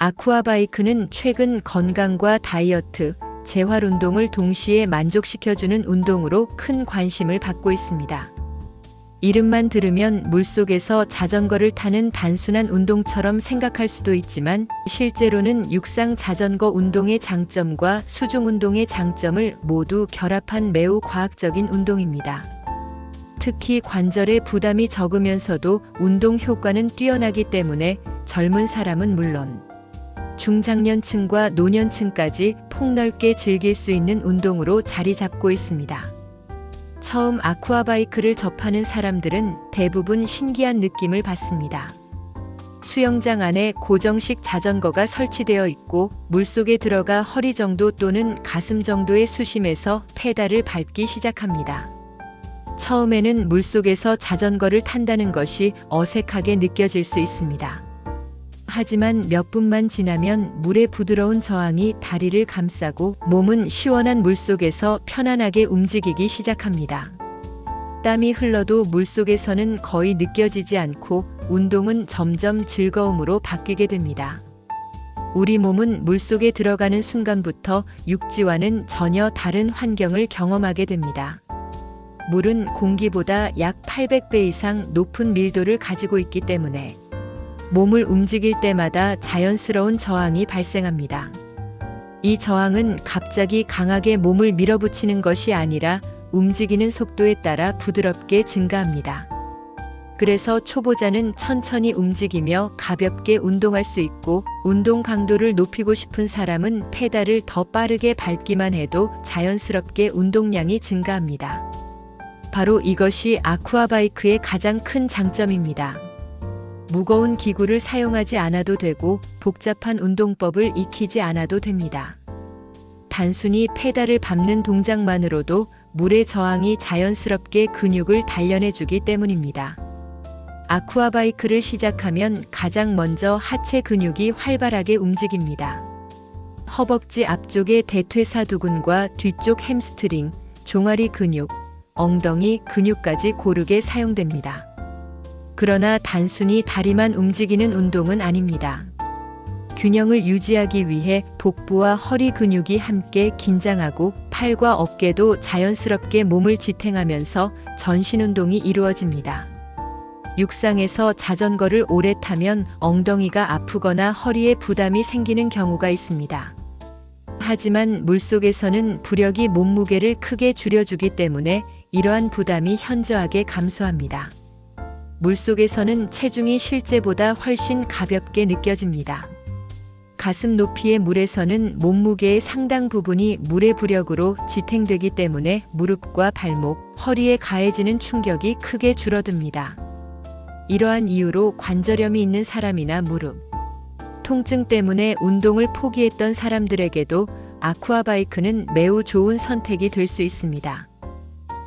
아쿠아바이크는 최근 건강과 다이어트, 재활 운동을 동시에 만족시켜주는 운동으로 큰 관심을 받고 있습니다. 이름만 들으면 물속에서 자전거를 타는 단순한 운동처럼 생각할 수도 있지만 실제로는 육상 자전거 운동의 장점과 수중 운동의 장점을 모두 결합한 매우 과학적인 운동입니다. 특히 관절에 부담이 적으면서도 운동 효과는 뛰어나기 때문에 젊은 사람은 물론 중장년층과 노년층까지 폭넓게 즐길 수 있는 운동으로 자리 잡고 있습니다. 처음 아쿠아바이크를 접하는 사람들은 대부분 신기한 느낌을 받습니다. 수영장 안에 고정식 자전거가 설치되어 있고 물속에 들어가 허리 정도 또는 가슴 정도의 수심에서 페달을 밟기 시작합니다. 처음에는 물속에서 자전거를 탄다는 것이 어색하게 느껴질 수 있습니다. 하지만 몇 분만 지나면 물의 부드러운 저항이 다리를 감싸고 몸은 시원한 물속에서 편안하게 움직이기 시작합니다. 땀이 흘러도 물속에서는 거의 느껴지지 않고 운동은 점점 즐거움으로 바뀌게 됩니다. 우리 몸은 물속에 들어가는 순간부터 육지와는 전혀 다른 환경을 경험하게 됩니다. 물은 공기보다 약 800배 이상 높은 밀도를 가지고 있기 때문에 몸을 움직일 때마다 자연스러운 저항이 발생합니다. 이 저항은 갑자기 강하게 몸을 밀어붙이는 것이 아니라 움직이는 속도에 따라 부드럽게 증가합니다. 그래서 초보자는 천천히 움직이며 가볍게 운동할 수 있고 운동 강도를 높이고 싶은 사람은 페달을 더 빠르게 밟기만 해도 자연스럽게 운동량이 증가합니다. 바로 이것이 아쿠아바이크의 가장 큰 장점입니다. 무거운 기구를 사용하지 않아도 되고 복잡한 운동법을 익히지 않아도 됩니다. 단순히 페달을 밟는 동작만으로도 물의 저항이 자연스럽게 근육을 단련해주기 때문입니다. 아쿠아바이크를 시작하면 가장 먼저 하체 근육이 활발하게 움직입니다. 허벅지 앞쪽의 대퇴사두근과 뒤쪽 햄스트링, 종아리 근육, 엉덩이 근육까지 고르게 사용됩니다. 그러나 단순히 다리만 움직이는 운동은 아닙니다. 균형을 유지하기 위해 복부와 허리 근육이 함께 긴장하고 팔과 어깨도 자연스럽게 몸을 지탱하면서 전신 운동이 이루어집니다. 육상에서 자전거를 오래 타면 엉덩이가 아프거나 허리에 부담이 생기는 경우가 있습니다. 하지만 물속에서는 부력이 몸무게를 크게 줄여주기 때문에 이러한 부담이 현저하게 감소합니다. 물속에서는 체중이 실제보다 훨씬 가볍게 느껴집니다. 가슴 높이의 물에서는 몸무게의 상당 부분이 물의 부력으로 지탱되기 때문에 무릎과 발목, 허리에 가해지는 충격이 크게 줄어듭니다. 이러한 이유로 관절염이 있는 사람이나 무릎, 통증 때문에 운동을 포기했던 사람들에게도 아쿠아바이크는 매우 좋은 선택이 될 수 있습니다.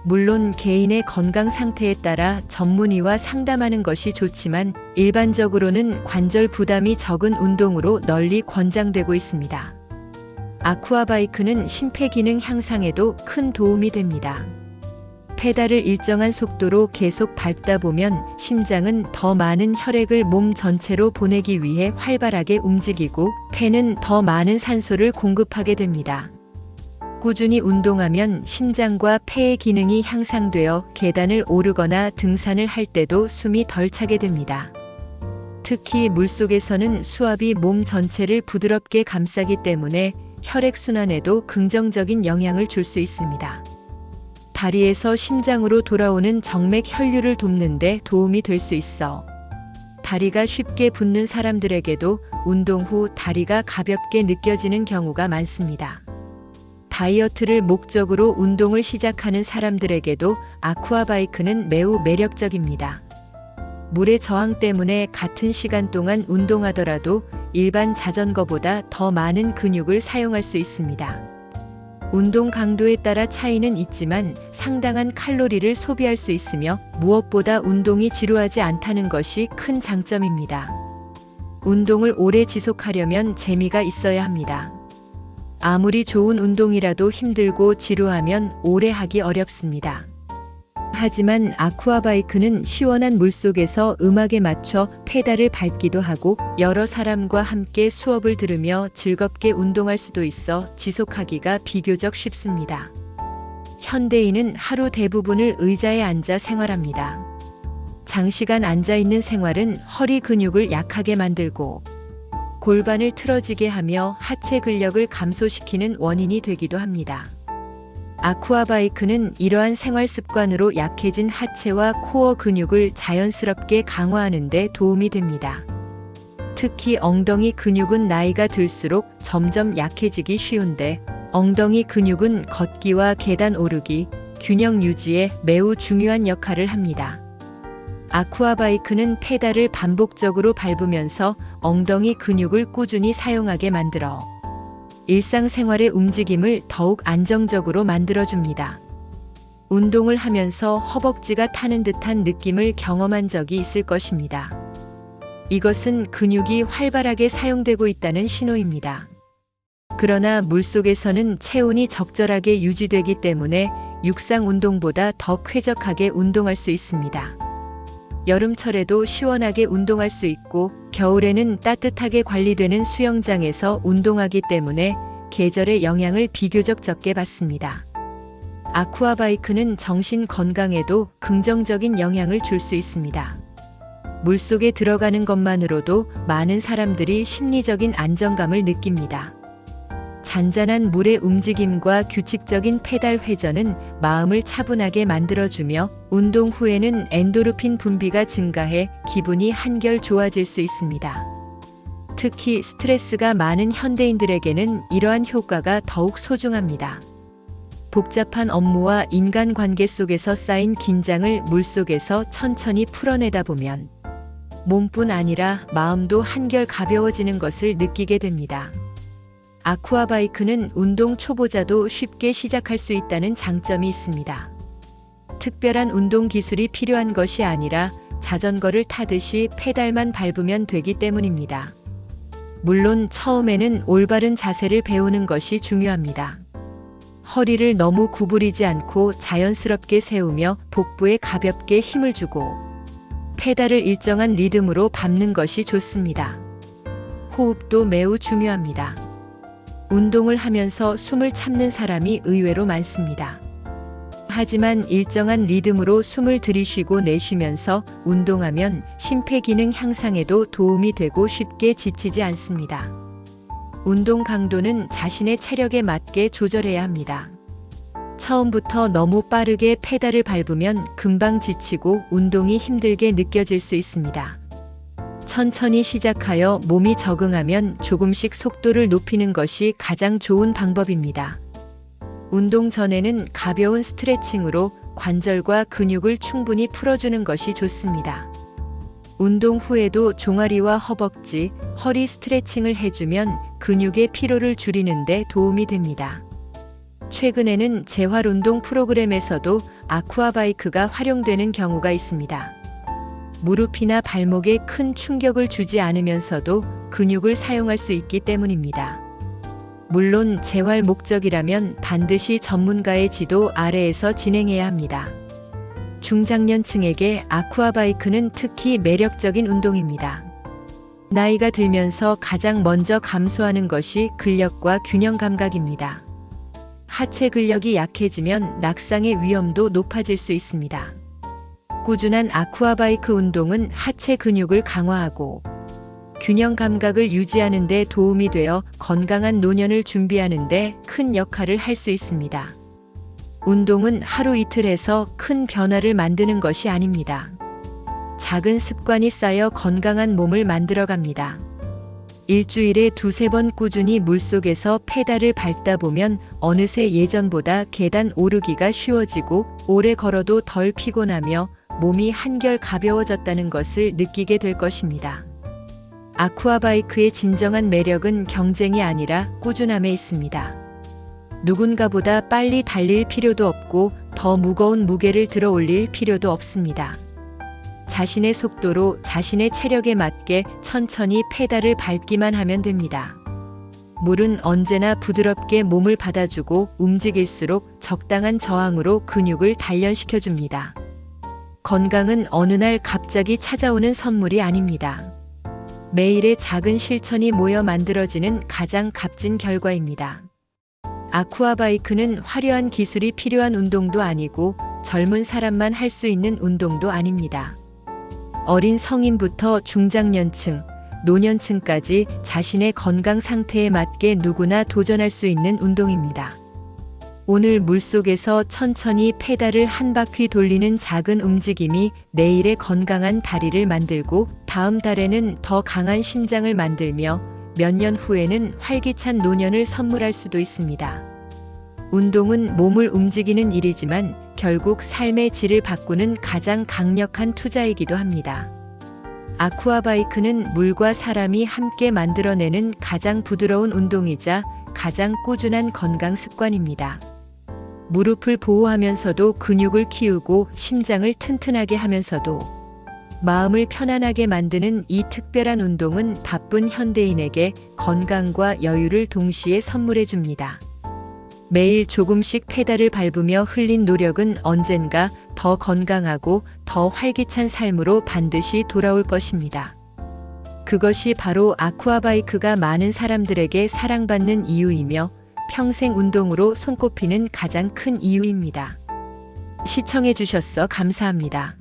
물론 개인의 건강 상태에 따라 전문의와 상담하는 것이 좋지만 일반적으로는 관절 부담이 적은 운동으로 널리 권장되고 있습니다. 아쿠아바이크는 심폐기능 향상에도 큰 도움이 됩니다. 페달을 일정한 속도로 계속 밟다 보면 심장은 더 많은 혈액을 몸 전체로 보내기 위해 활발하게 움직이고 폐는 더 많은 산소를 공급하게 됩니다. 꾸준히 운동하면 심장과 폐의 기능이 향상되어 계단을 오르거나 등산을 할 때도 숨이 덜 차게 됩니다. 특히 물속에서는 수압이 몸 전체를 부드럽게 감싸기 때문에 혈액순환에도 긍정적인 영향을 줄 수 있습니다. 다리에서 심장으로 돌아오는 정맥 혈류를 돕는 데 도움이 될 수 있어 다리가 쉽게 붓는 사람들에게도 운동 후 다리가 가볍게 느껴지는 경우가 많습니다. 다이어트를 목적으로 운동을 시작하는 사람들에게도 아쿠아바이크는 매우 매력적입니다. 물의 저항 때문에 같은 시간 동안 운동하더라도 일반 자전거보다 더 많은 근육을 사용할 수 있습니다. 운동 강도에 따라 차이는 있지만 상당한 칼로리를 소비할 수 있으며 무엇보다 운동이 지루하지 않다는 것이 큰 장점입니다. 운동을 오래 지속하려면 재미가 있어야 합니다. 아무리 좋은 운동이라도 힘들고 지루하면 오래 하기 어렵습니다. 하지만 아쿠아바이크는 시원한 물속에서 음악에 맞춰 페달을 밟기도 하고 여러 사람과 함께 수업을 들으며 즐겁게 운동할 수도 있어 지속하기가 비교적 쉽습니다. 현대인은 하루 대부분을 의자에 앉아 생활합니다. 장시간 앉아 있는 생활은 허리 근육을 약하게 만들고 골반을 틀어지게 하며 하체 근력을 감소시키는 원인이 되기도 합니다. 아쿠아바이크는 이러한 생활 습관으로 약해진 하체와 코어 근육을 자연스럽게 강화하는 데 도움이 됩니다. 특히 엉덩이 근육은 나이가 들수록 점점 약해지기 쉬운데 엉덩이 근육은 걷기와 계단 오르기, 균형 유지에 매우 중요한 역할을 합니다. 아쿠아바이크는 페달을 반복적으로 밟으면서 엉덩이 근육을 꾸준히 사용하게 만들어 일상생활의 움직임을 더욱 안정적으로 만들어줍니다. 운동을 하면서 허벅지가 타는 듯한 느낌을 경험한 적이 있을 것입니다. 이것은 근육이 활발하게 사용되고 있다는 신호입니다. 그러나 물속에서는 체온이 적절하게 유지되기 때문에 육상 운동보다 더 쾌적하게 운동할 수 있습니다. 여름철에도 시원하게 운동할 수 있고 겨울에는 따뜻하게 관리되는 수영장에서 운동하기 때문에 계절의 영향을 비교적 적게 받습니다. 아쿠아바이크는 정신 건강에도 긍정적인 영향을 줄 수 있습니다. 물속에 들어가는 것만으로도 많은 사람들이 심리적인 안정감을 느낍니다. 잔잔한 물의 움직임과 규칙적인 페달 회전은 마음을 차분하게 만들어주며 운동 후에는 엔도르핀 분비가 증가해 기분이 한결 좋아질 수 있습니다. 특히 스트레스가 많은 현대인들에게는 이러한 효과가 더욱 소중합니다. 복잡한 업무와 인간관계 속에서 쌓인 긴장을 물속에서 천천히 풀어내다 보면 몸뿐 아니라 마음도 한결 가벼워지는 것을 느끼게 됩니다. 아쿠아바이크는 운동 초보자도 쉽게 시작할 수 있다는 장점이 있습니다. 특별한 운동 기술이 필요한 것이 아니라 자전거를 타듯이 페달만 밟으면 되기 때문입니다. 물론 처음에는 올바른 자세를 배우는 것이 중요합니다. 허리를 너무 구부리지 않고 자연스럽게 세우며 복부에 가볍게 힘을 주고 페달을 일정한 리듬으로 밟는 것이 좋습니다. 호흡도 매우 중요합니다. 운동을 하면서 숨을 참는 사람이 의외로 많습니다. 하지만 일정한 리듬으로 숨을 들이쉬고 내쉬면서 운동하면 심폐기능 향상에도 도움이 되고 쉽게 지치지 않습니다. 운동 강도는 자신의 체력에 맞게 조절해야 합니다. 처음부터 너무 빠르게 페달을 밟으면 금방 지치고 운동이 힘들게 느껴질 수 있습니다. 천천히 시작하여 몸이 적응하면 조금씩 속도를 높이는 것이 가장 좋은 방법입니다. 운동 전에는 가벼운 스트레칭으로 관절과 근육을 충분히 풀어주는 것이 좋습니다. 운동 후에도 종아리와 허벅지, 허리 스트레칭을 해주면 근육의 피로를 줄이는 데 도움이 됩니다. 최근에는 재활운동 프로그램에서도 아쿠아바이크가 활용되는 경우가 있습니다. 무릎이나 발목에 큰 충격을 주지 않으면서도 근육을 사용할 수 있기 때문입니다. 물론 재활 목적이라면 반드시 전문가의 지도 아래에서 진행해야 합니다. 중장년층에게 아쿠아바이크는 특히 매력적인 운동입니다. 나이가 들면서 가장 먼저 감소하는 것이 근력과 균형 감각입니다. 하체 근력이 약해지면 낙상의 위험도 높아질 수 있습니다. 꾸준한 아쿠아바이크 운동은 하체 근육을 강화하고 균형 감각을 유지하는 데 도움이 되어 건강한 노년을 준비하는 데 큰 역할을 할 수 있습니다. 운동은 하루 이틀 해서 큰 변화를 만드는 것이 아닙니다. 작은 습관이 쌓여 건강한 몸을 만들어갑니다. 일주일에 2-3번 꾸준히 물속에서 페달을 밟다 보면 어느새 예전보다 계단 오르기가 쉬워지고 오래 걸어도 덜 피곤하며 몸이 한결 가벼워졌다는 것을 느끼게 될 것입니다. 아쿠아바이크의 진정한 매력은 경쟁이 아니라 꾸준함에 있습니다. 누군가보다 빨리 달릴 필요도 없고 더 무거운 무게를 들어 올릴 필요도 없습니다. 자신의 속도로 자신의 체력에 맞게 천천히 페달을 밟기만 하면 됩니다. 물은 언제나 부드럽게 몸을 받아주고 움직일수록 적당한 저항으로 근육을 단련시켜줍니다. 건강은 어느 날 갑자기 찾아오는 선물이 아닙니다. 매일의 작은 실천이 모여 만들어지는 가장 값진 결과입니다. 아쿠아바이크는 화려한 기술이 필요한 운동도 아니고 젊은 사람만 할 수 있는 운동도 아닙니다. 어린 성인부터 중장년층, 노년층까지 자신의 건강 상태에 맞게 누구나 도전할 수 있는 운동입니다. 오늘 물속에서 천천히 페달을 한 바퀴 돌리는 작은 움직임이 내일의 건강한 다리를 만들고 다음 달에는 더 강한 심장을 만들며 몇 년 후에는 활기찬 노년을 선물할 수도 있습니다. 운동은 몸을 움직이는 일이지만 결국 삶의 질을 바꾸는 가장 강력한 투자이기도 합니다. 아쿠아바이크는 물과 사람이 함께 만들어내는 가장 부드러운 운동이자 가장 꾸준한 건강 습관입니다. 무릎을 보호하면서도 근육을 키우고 심장을 튼튼하게 하면서도 마음을 편안하게 만드는 이 특별한 운동은 바쁜 현대인에게 건강과 여유를 동시에 선물해 줍니다. 매일 조금씩 페달을 밟으며 흘린 노력은 언젠가 더 건강하고 더 활기찬 삶으로 반드시 돌아올 것입니다. 그것이 바로 아쿠아바이크가 많은 사람들에게 사랑받는 이유이며 평생 운동으로 손꼽히는 가장 큰 이유입니다. 시청해 주셔서 감사합니다.